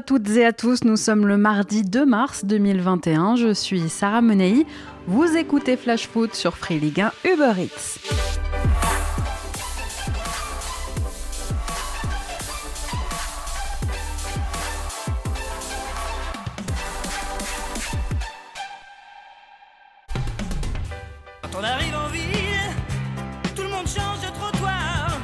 à toutes et à tous, nous sommes le mardi 2 mars 2021, je suis Sarah Menei, vous écoutez Flash Foot sur Free Ligue 1 Uber Eats. Quand on arrive en ville, tout le monde change de trottoir.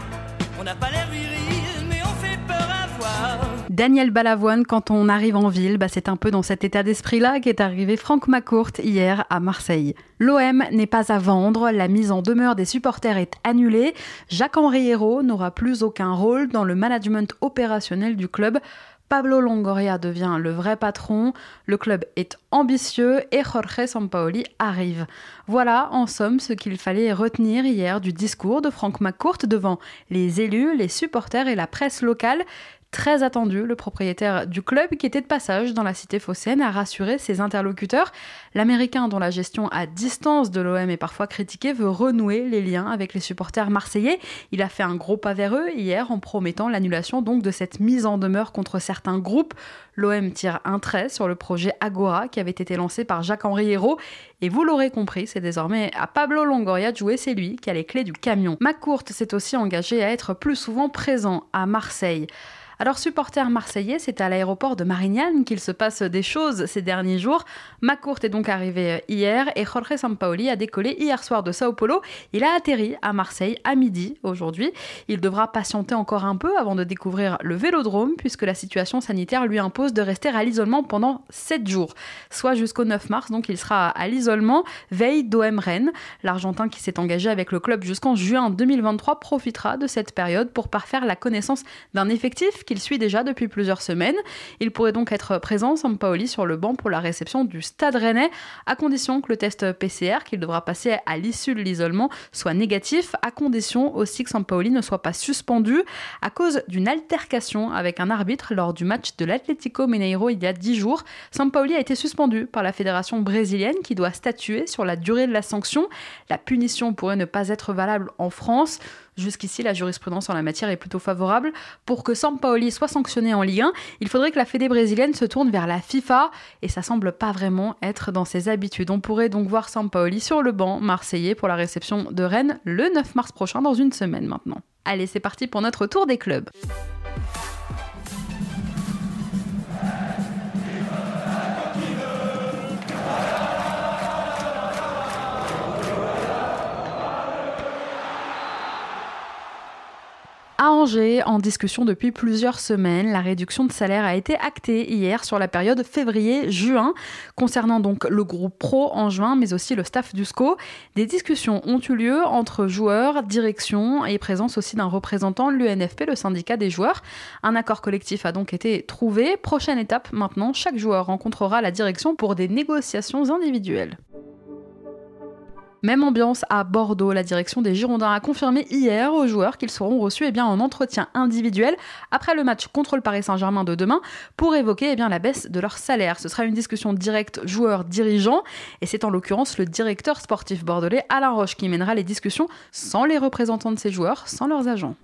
On n'a pas l'air viril, mais on fait peur à voir. Daniel Balavoine, quand on arrive en ville, c'est un peu dans cet état d'esprit-là qu'est arrivé Franck McCourt hier à Marseille. L'OM n'est pas à vendre, la mise en demeure des supporters est annulée. Jacques-Henri Hérault n'aura plus aucun rôle dans le management opérationnel du club. Pablo Longoria devient le vrai patron, le club est ambitieux et Jorge Sampaoli arrive. Voilà en somme ce qu'il fallait retenir hier du discours de Franck McCourt devant les élus, les supporters et la presse locale. Très attendu, le propriétaire du club, qui était de passage dans la cité phocéenne, a rassuré ses interlocuteurs. L'Américain, dont la gestion à distance de l'OM est parfois critiquée, veut renouer les liens avec les supporters marseillais. Il a fait un gros pas vers eux hier en promettant l'annulation donc de cette mise en demeure contre certains groupes. L'OM tire un trait sur le projet Agora qui avait été lancé par Jacques-Henri Hérault. Et vous l'aurez compris, c'est désormais à Pablo Longoria de jouer, c'est lui qui a les clés du camion. McCourt s'est aussi engagé à être plus souvent présent à Marseille. Alors, supporters marseillais, c'est à l'aéroport de Marignane qu'il se passe des choses ces derniers jours. McCourt est donc arrivé hier et Jorge Sampaoli a décollé hier soir de Sao Paulo. Il a atterri à Marseille à midi aujourd'hui. Il devra patienter encore un peu avant de découvrir le Vélodrome puisque la situation sanitaire lui impose de rester à l'isolement pendant 7 jours, soit jusqu'au 9 mars. Donc, il sera à l'isolement veille d'OM Rennes. L'Argentin qui s'est engagé avec le club jusqu'en juin 2023 profitera de cette période pour parfaire la connaissance d'un effectif qu'il suit déjà depuis plusieurs semaines. Il pourrait donc être présent, Sampaoli, sur le banc pour la réception du Stade Rennais, à condition que le test PCR qu'il devra passer à l'issue de l'isolement soit négatif, à condition aussi que Sampaoli ne soit pas suspendu à cause d'une altercation avec un arbitre lors du match de l'Atlético Mineiro il y a 10 jours. Sampaoli a été suspendu par la fédération brésilienne qui doit statuer sur la durée de la sanction. La punition pourrait ne pas être valable en France. Jusqu'ici, la jurisprudence en la matière est plutôt favorable. Pour que Sampaoli soit sanctionné en Ligue 1, il faudrait que la fédé brésilienne se tourne vers la FIFA et ça semble pas vraiment être dans ses habitudes. On pourrait donc voir Sampaoli sur le banc marseillais pour la réception de Rennes le 9 mars prochain, dans une semaine maintenant. Allez, c'est parti pour notre tour des clubs. À Angers, en discussion depuis plusieurs semaines, la réduction de salaire a été actée hier sur la période février-juin, concernant donc le groupe pro en juin, mais aussi le staff du SCO. Des discussions ont eu lieu entre joueurs, direction et présence aussi d'un représentant de l'UNFP, le syndicat des joueurs. Un accord collectif a donc été trouvé. Prochaine étape maintenant, chaque joueur rencontrera la direction pour des négociations individuelles. Même ambiance à Bordeaux, la direction des Girondins a confirmé hier aux joueurs qu'ils seront reçus en entretien individuel après le match contre le Paris Saint-Germain de demain pour évoquer la baisse de leur salaire. Ce sera une discussion directe joueur-dirigeant et c'est en l'occurrence le directeur sportif bordelais Alain Roche qui mènera les discussions sans les représentants de ces joueurs, sans leurs agents.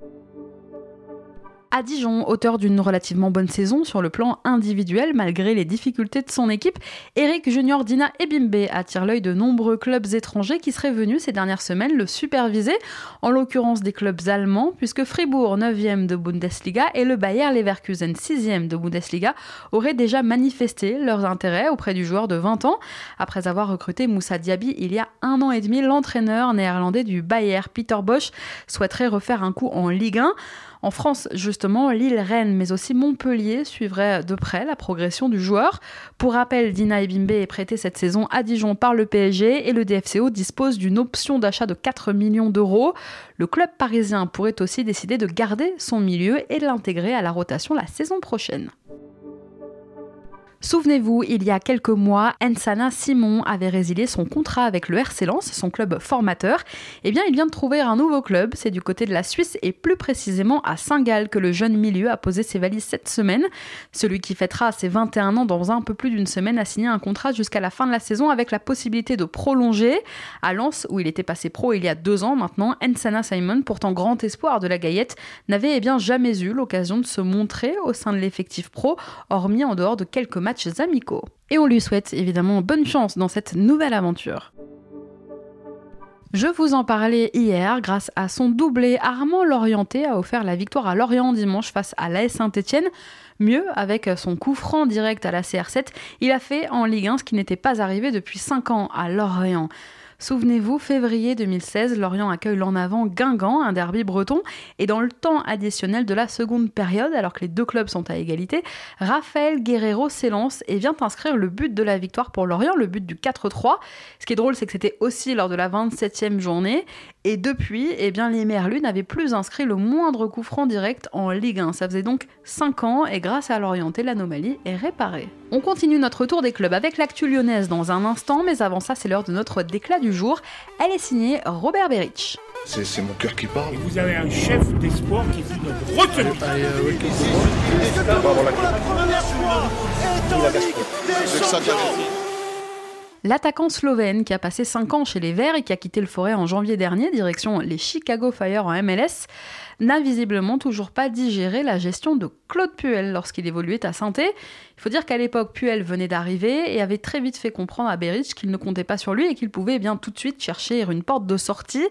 À Dijon, auteur d'une relativement bonne saison sur le plan individuel malgré les difficultés de son équipe, Eric Junior Dina Ebimbe attire l'œil de nombreux clubs étrangers qui seraient venus ces dernières semaines le superviser, en l'occurrence des clubs allemands, puisque Fribourg 9e de Bundesliga et le Bayer Leverkusen 6e de Bundesliga auraient déjà manifesté leurs intérêts auprès du joueur de 20 ans. Après avoir recruté Moussa Diaby il y a 1 an et demi, l'entraîneur néerlandais du Bayer, Peter Bosz, souhaiterait refaire un coup en Ligue 1. En France, justement, Lille, Rennes, mais aussi Montpellier suivraient de près la progression du joueur. Pour rappel, Dina Ebimbe est prêté cette saison à Dijon par le PSG et le DFCO dispose d'une option d'achat de 4 millions d'euros. Le club parisien pourrait aussi décider de garder son milieu et de l'intégrer à la rotation la saison prochaine. Souvenez-vous, il y a quelques mois, Nsana Simon avait résilié son contrat avec le RC Lens, son club formateur. Eh bien, il vient de trouver un nouveau club, c'est du côté de la Suisse et plus précisément à Saint-Gall que le jeune milieu a posé ses valises cette semaine. Celui qui fêtera ses 21 ans dans un peu plus d'une semaine a signé un contrat jusqu'à la fin de la saison avec la possibilité de prolonger. À Lens, où il était passé pro il y a 2 ans maintenant, Nsana Simon, pourtant grand espoir de la Gaillette, n'avait jamais eu l'occasion de se montrer au sein de l'effectif pro, hormis en dehors de quelques matchs amicaux. Et on lui souhaite évidemment bonne chance dans cette nouvelle aventure. Je vous en parlais hier, grâce à son doublé, Armand Lorienté a offert la victoire à Lorient dimanche face à l'AS Saint-Etienne. Mieux, avec son coup franc direct à la CR7, il a fait en Ligue 1 ce qui n'était pas arrivé depuis 5 ans à Lorient. Souvenez-vous, février 2016, Lorient accueille l'En Avant Guingamp, un derby breton, et dans le temps additionnel de la seconde période, alors que les deux clubs sont à égalité, Raphaël Guerreiro s'élance et vient inscrire le but de la victoire pour Lorient, le but du 4-3. Ce qui est drôle, c'est que c'était aussi lors de la 27e journée, et depuis, les Merlus n'avaient plus inscrit le moindre coup franc direct en Ligue 1. Ça faisait donc 5 ans, et grâce à Lorienté, l'anomalie est réparée. On continue notre tour des clubs avec l'actu lyonnaise dans un instant, mais avant ça, c'est l'heure de notre déclat du jour. Elle est signée Robert Berić. C'est mon cœur qui parle. Et vous avez un chef d'espoir qui est notre retenue. L'attaquant slovène qui a passé 5 ans chez les Verts et qui a quitté le Forêt en janvier dernier, direction les Chicago Fire en MLS, n'a visiblement toujours pas digéré la gestion de Claude Puel lorsqu'il évoluait à Saint-Étienne. Il faut dire qu'à l'époque, Puel venait d'arriver et avait très vite fait comprendre à Berić qu'il ne comptait pas sur lui et qu'il pouvait tout de suite chercher une porte de sortie.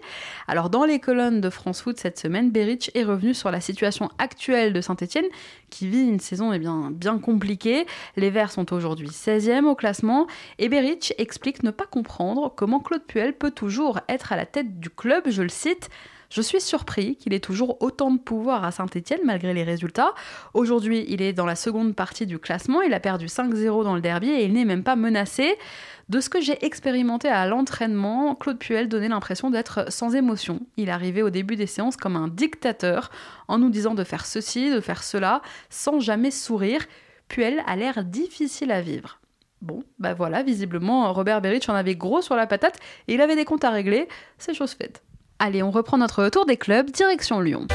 Alors dans les colonnes de France Foot cette semaine, Berić est revenu sur la situation actuelle de Saint-Étienne qui vit une saison bien compliquée. Les Verts sont aujourd'hui 16e au classement et Berić explique ne pas comprendre comment Claude Puel peut toujours être à la tête du club, je le cite. Je suis surpris qu'il ait toujours autant de pouvoir à Saint-Etienne malgré les résultats. Aujourd'hui, il est dans la seconde partie du classement, il a perdu 5-0 dans le derby et il n'est même pas menacé. De ce que j'ai expérimenté à l'entraînement, Claude Puel donnait l'impression d'être sans émotion. Il arrivait au début des séances comme un dictateur, en nous disant de faire ceci, de faire cela, sans jamais sourire. Puel a l'air difficile à vivre. Bon, voilà, visiblement, Robert Berić en avait gros sur la patate et il avait des comptes à régler, c'est chose faite. Allez, on reprend notre tour des clubs, direction Lyon.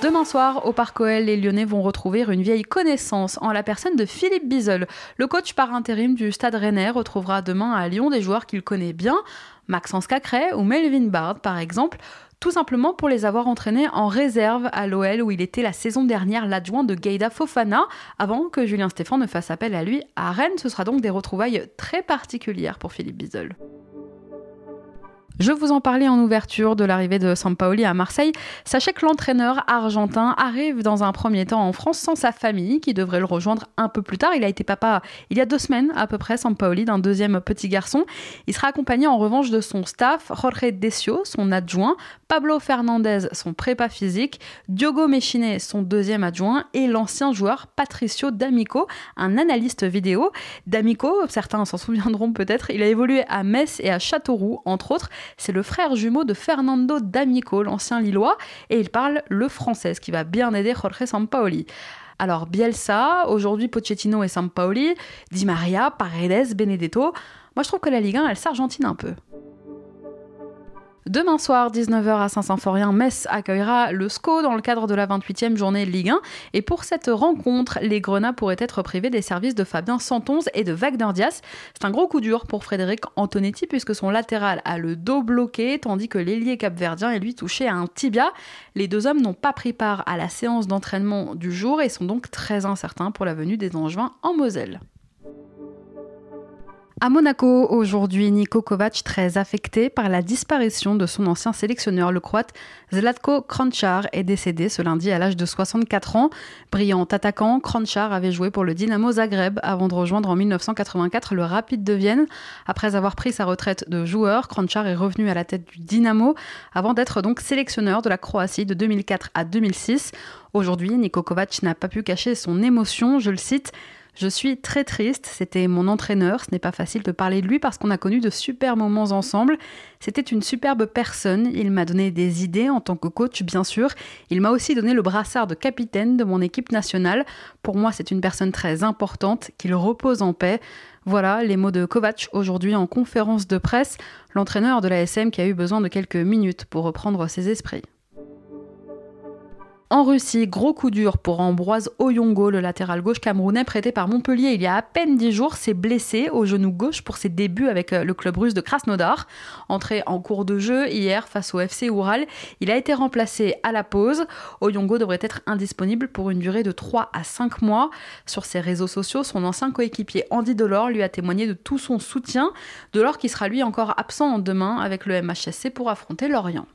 Demain soir, au Parc OL, les Lyonnais vont retrouver une vieille connaissance en la personne de Philippe Bizel. Le coach par intérim du Stade Rennais retrouvera demain à Lyon des joueurs qu'il connaît bien, Maxence Cacré ou Melvin Bard par exemple, tout simplement pour les avoir entraînés en réserve à l'OL où il était la saison dernière l'adjoint de Gueïda Fofana avant que Julien Stéphan ne fasse appel à lui à Rennes. Ce sera donc des retrouvailles très particulières pour Philippe Bizel. Je vous en parlais en ouverture de l'arrivée de Sampaoli à Marseille. Sachez que l'entraîneur argentin arrive dans un premier temps en France sans sa famille, qui devrait le rejoindre un peu plus tard. Il a été papa il y a 2 semaines à peu près, Sampaoli, d'un deuxième petit garçon. Il sera accompagné en revanche de son staff, Jorge Decio, son adjoint, Pablo Fernandez, son prépa physique, Diogo Mechine, son deuxième adjoint, et l'ancien joueur Patricio D'Amico, un analyste vidéo. D'Amico, certains s'en souviendront peut-être, il a évolué à Metz et à Châteauroux, entre autres. C'est le frère jumeau de Fernando D'Amico, l'ancien Lillois, et il parle le français, ce qui va bien aider Jorge Sampaoli. Alors Bielsa, aujourd'hui Pochettino et Sampaoli, Di Maria, Paredes, Benedetto. Moi je trouve que la Ligue 1, elle s'argentine un peu. Demain soir, 19h à Saint-Symphorien, Metz accueillera le SCO dans le cadre de la 28e journée de Ligue 1. Et pour cette rencontre, les Grenats pourraient être privés des services de Fabien Santonze et de Wagner Dias. C'est un gros coup dur pour Frédéric Antonetti puisque son latéral a le dos bloqué, tandis que l'ailier capverdien est lui touché à un tibia. Les deux hommes n'ont pas pris part à la séance d'entraînement du jour et sont donc très incertains pour la venue des Angevins en Moselle. À Monaco, aujourd'hui, Niko Kovac très affecté par la disparition de son ancien sélectionneur, le Croate Zlatko Kranjčar, est décédé ce lundi à l'âge de 64 ans. Brillant attaquant, Kranjčar avait joué pour le Dynamo Zagreb avant de rejoindre en 1984 le Rapid de Vienne. Après avoir pris sa retraite de joueur, Kranjčar est revenu à la tête du Dynamo avant d'être donc sélectionneur de la Croatie de 2004 à 2006. Aujourd'hui, Niko Kovac n'a pas pu cacher son émotion, je le cite. Je suis très triste, c'était mon entraîneur, ce n'est pas facile de parler de lui parce qu'on a connu de super moments ensemble. C'était une superbe personne, il m'a donné des idées en tant que coach bien sûr. Il m'a aussi donné le brassard de capitaine de mon équipe nationale. Pour moi c'est une personne très importante, qu'il repose en paix. Voilà les mots de Kovač aujourd'hui en conférence de presse, l'entraîneur de l'ASM qui a eu besoin de quelques minutes pour reprendre ses esprits. En Russie, gros coup dur pour Ambroise Oyongo, le latéral gauche camerounais prêté par Montpellier il y a à peine 10 jours, s'est blessé au genou gauche pour ses débuts avec le club russe de Krasnodar. Entré en cours de jeu hier face au FC Oural, il a été remplacé à la pause. Oyongo devrait être indisponible pour une durée de 3 à 5 mois. Sur ses réseaux sociaux, son ancien coéquipier Andy Delors lui a témoigné de tout son soutien. Delors qui sera lui encore absent demain avec le MHSC pour affronter Lorient.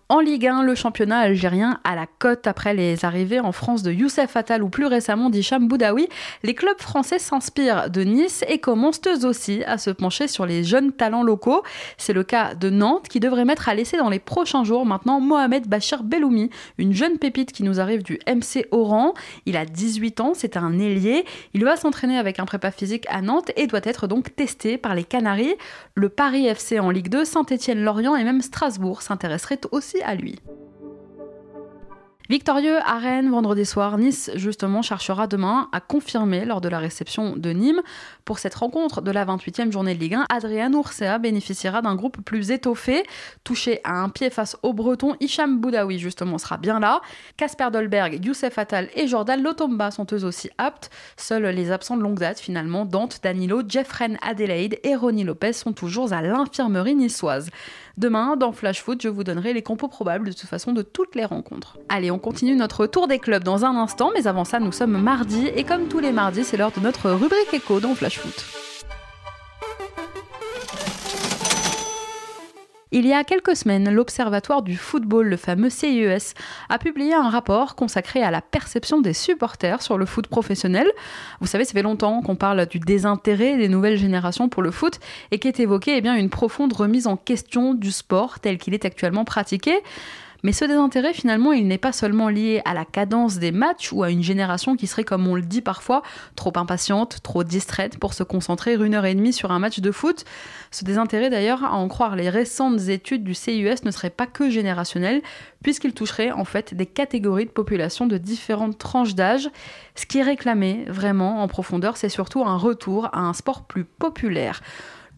En Ligue 1, le championnat algérien à la cote après les arrivées en France de Youssef Attal ou plus récemment d'Hicham Boudaoui. Les clubs français s'inspirent de Nice et commencent eux aussi à se pencher sur les jeunes talents locaux. C'est le cas de Nantes qui devrait mettre à l'essai dans les prochains jours maintenant Mohamed Bachir Belloumi, une jeune pépite qui nous arrive du MC Oran. Il a 18 ans, c'est un ailier. Il va s'entraîner avec un prépa physique à Nantes et doit être donc testé par les Canaries. Le Paris FC en Ligue 2, Saint-Étienne-Lorient et même Strasbourg s'intéresseraient aussi à lui. Victorieux à Rennes vendredi soir, Nice justement cherchera demain à confirmer lors de la réception de Nîmes. Pour cette rencontre de la 28e journée de Ligue 1, Adrian Urcea bénéficiera d'un groupe plus étoffé. Touché à un pied face au Breton, Hicham Boudaoui justement sera bien là. Kasper Dolberg, Youssef Attal et Jordan Lotomba sont eux aussi aptes. Seuls les absents de longue date finalement, Dante, Danilo, Jeffren Adelaide et Ronny Lopez sont toujours à l'infirmerie niçoise. Demain, dans Flash Foot, je vous donnerai les compos probables de toute façon de toutes les rencontres. Allez, on continue notre tour des clubs dans un instant, mais avant ça, nous sommes mardi, et comme tous les mardis, c'est l'heure de notre rubrique écho dans Flash Foot. Il y a quelques semaines, l'Observatoire du football, le fameux CIES, a publié un rapport consacré à la perception des supporters sur le foot professionnel. Vous savez, ça fait longtemps qu'on parle du désintérêt des nouvelles générations pour le foot et qu'est évoquée une profonde remise en question du sport tel qu'il est actuellement pratiqué. Mais ce désintérêt, finalement, il n'est pas seulement lié à la cadence des matchs ou à une génération qui serait, comme on le dit parfois, trop impatiente, trop distraite pour se concentrer 1h30 sur un match de foot. Ce désintérêt, d'ailleurs, à en croire les récentes études du CIES, ne serait pas que générationnel, puisqu'il toucherait en fait des catégories de population de différentes tranches d'âge. Ce qui est réclamé vraiment en profondeur, c'est surtout un retour à un sport plus populaire.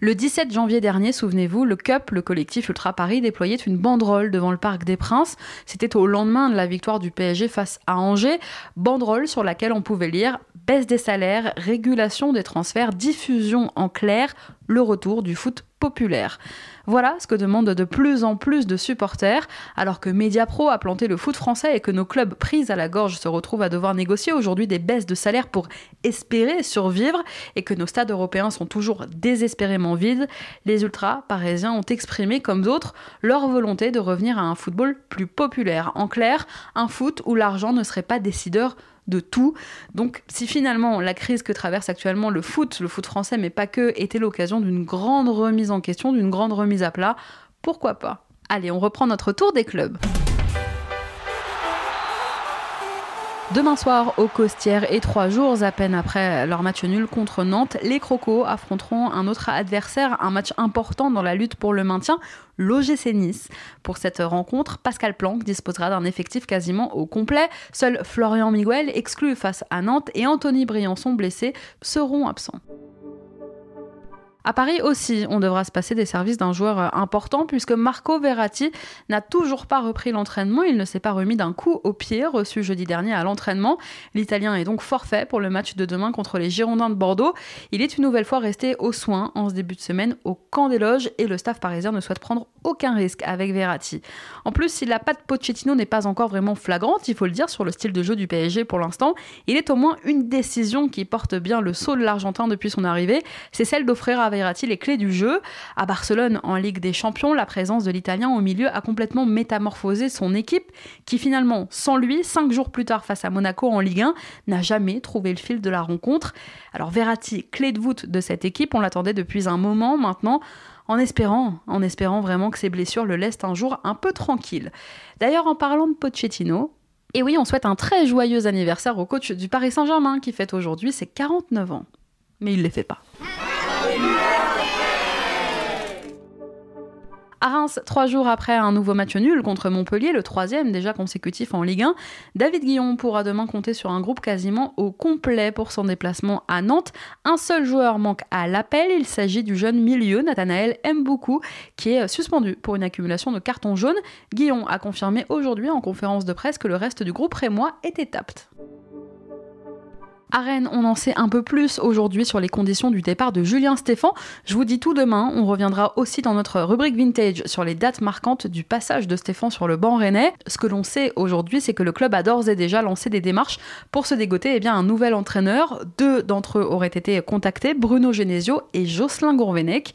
Le 17 janvier dernier, souvenez-vous, le CUP, le collectif Ultra Paris, déployait une banderole devant le Parc des Princes. C'était au lendemain de la victoire du PSG face à Angers. Banderole sur laquelle on pouvait lire « Baisse des salaires, régulation des transferts, diffusion en clair, le retour du foot populaire ». Voilà ce que demandent de plus en plus de supporters, alors que Mediapro a planté le foot français et que nos clubs pris à la gorge se retrouvent à devoir négocier aujourd'hui des baisses de salaire pour espérer survivre et que nos stades européens sont toujours désespérément vides. Les ultras parisiens ont exprimé, comme d'autres, leur volonté de revenir à un football plus populaire. En clair, un foot où l'argent ne serait pas décideur de tout. Donc si finalement la crise que traverse actuellement le foot français, mais pas que, était l'occasion d'une grande remise en question, d'une grande remise à plat, pourquoi pas ? Allez, on reprend notre tour des clubs. Demain soir, au Costières et 3 jours à peine après leur match nul contre Nantes, les Crocos affronteront un autre adversaire, un match important dans la lutte pour le maintien, l'OGC Nice. Pour cette rencontre, Pascal Planck disposera d'un effectif quasiment au complet. Seul Florian Miguel, exclu face à Nantes, et Anthony Briançon, blessé, seront absents. À Paris aussi, on devra se passer des services d'un joueur important puisque Marco Verratti n'a toujours pas repris l'entraînement. Il ne s'est pas remis d'un coup au pied reçu jeudi dernier à l'entraînement. L'Italien est donc forfait pour le match de demain contre les Girondins de Bordeaux. Il est une nouvelle fois resté aux soins en ce début de semaine au camp des loges et le staff parisien ne souhaite prendre aucun risque avec Verratti. En plus, si la patte Pochettino n'est pas encore vraiment flagrante, il faut le dire, sur le style de jeu du PSG pour l'instant, il est au moins une décision qui porte bien le sceau de l'Argentin depuis son arrivée, c'est celle d'offrir à Verratti les clés du jeu. À Barcelone, en Ligue des Champions, la présence de l'Italien au milieu a complètement métamorphosé son équipe, qui finalement, sans lui, 5 jours plus tard face à Monaco en Ligue 1, n'a jamais trouvé le fil de la rencontre. Alors Verratti, clé de voûte de cette équipe, on l'attendait depuis un moment maintenant, en espérant vraiment que ses blessures le laissent un jour un peu tranquille. D'ailleurs, en parlant de Pochettino, Et oui, on souhaite un très joyeux anniversaire au coach du Paris Saint-Germain qui fête aujourd'hui ses 49 ans. Mais il ne les fait pas. À Reims, 3 jours après un nouveau match nul contre Montpellier, le 3e déjà consécutif en Ligue 1, David Guillon pourra demain compter sur un groupe quasiment au complet pour son déplacement à Nantes. Un seul joueur manque à l'appel, il s'agit du jeune milieu Nathanaël Mboukou qui est suspendu pour une accumulation de cartons jaunes. Guillon a confirmé aujourd'hui en conférence de presse que le reste du groupe rémois était apte. À Rennes, on en sait un peu plus aujourd'hui sur les conditions du départ de Julien Stéphan. Je vous dis tout demain, on reviendra aussi dans notre rubrique vintage sur les dates marquantes du passage de Stéphan sur le banc rennais. Ce que l'on sait aujourd'hui, c'est que le club a d'ores et déjà lancé des démarches pour se dégoter un nouvel entraîneur. 2 d'entre eux auraient été contactés, Bruno Genesio et Jocelyn Gourvenec.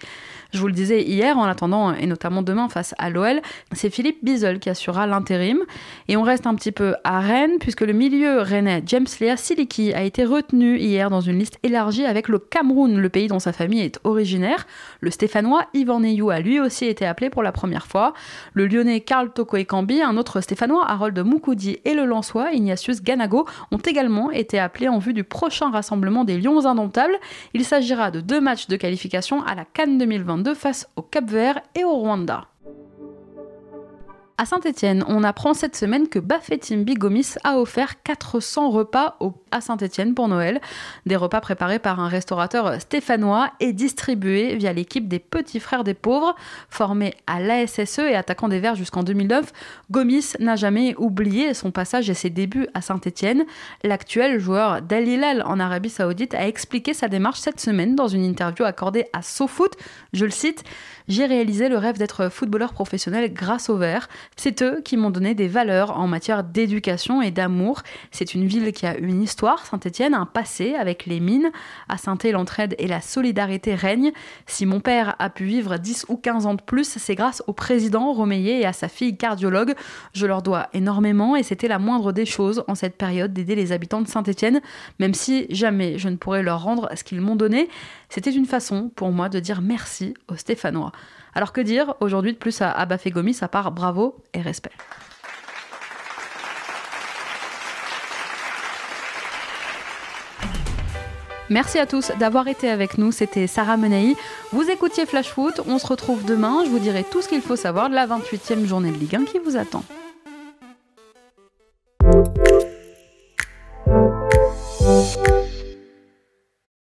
Je vous le disais hier, en attendant, et notamment demain face à l'OL, c'est Philippe Bizel qui assurera l'intérim. Et on reste un petit peu à Rennes, puisque le milieu rennais James Lea Siliki a été retenu hier dans une liste élargie avec le Cameroun, le pays dont sa famille est originaire. Le Stéphanois Yvan Neyou a lui aussi été appelé pour la première fois. Le Lyonnais Karl Toko Ekambi, un autre Stéphanois, Harold Moukoudi, et le Lensois Ignatius Ganago ont également été appelés en vue du prochain rassemblement des Lions Indomptables. Il s'agira de 2 matchs de qualification à la CAN 2022 face au Cap-Vert et au Rwanda. À Saint-Étienne, on apprend cette semaine que Bafétimbi Gomis a offert 400 repas à Saint-Étienne pour Noël. Des repas préparés par un restaurateur stéphanois et distribués via l'équipe des Petits Frères des Pauvres. Formé à l'ASSE et attaquant des Verts jusqu'en 2009, Gomis n'a jamais oublié son passage et ses débuts à Saint-Étienne. L'actuel joueur d'Al Hilal en Arabie Saoudite a expliqué sa démarche cette semaine dans une interview accordée à SoFoot. Je le cite, « J'ai réalisé le rêve d'être footballeur professionnel grâce aux Verts. C'est eux qui m'ont donné des valeurs en matière d'éducation et d'amour. C'est une ville qui a une histoire, Saint-Étienne, un passé avec les mines. À Saint-Étienne, l'entraide et la solidarité règnent. Si mon père a pu vivre 10 ou 15 ans de plus, c'est grâce au président Romeyer et à sa fille cardiologue. Je leur dois énormément et c'était la moindre des choses en cette période d'aider les habitants de Saint-Étienne, même si jamais je ne pourrais leur rendre ce qu'ils m'ont donné. C'était une façon pour moi de dire merci aux Stéphanois. » Alors que dire aujourd'hui de plus à Bafé Gomis à part bravo et respect. Merci à tous d'avoir été avec nous, c'était Sarah Menei. Vous écoutiez Flash Foot, on se retrouve demain, je vous dirai tout ce qu'il faut savoir de la 28e journée de Ligue 1 qui vous attend.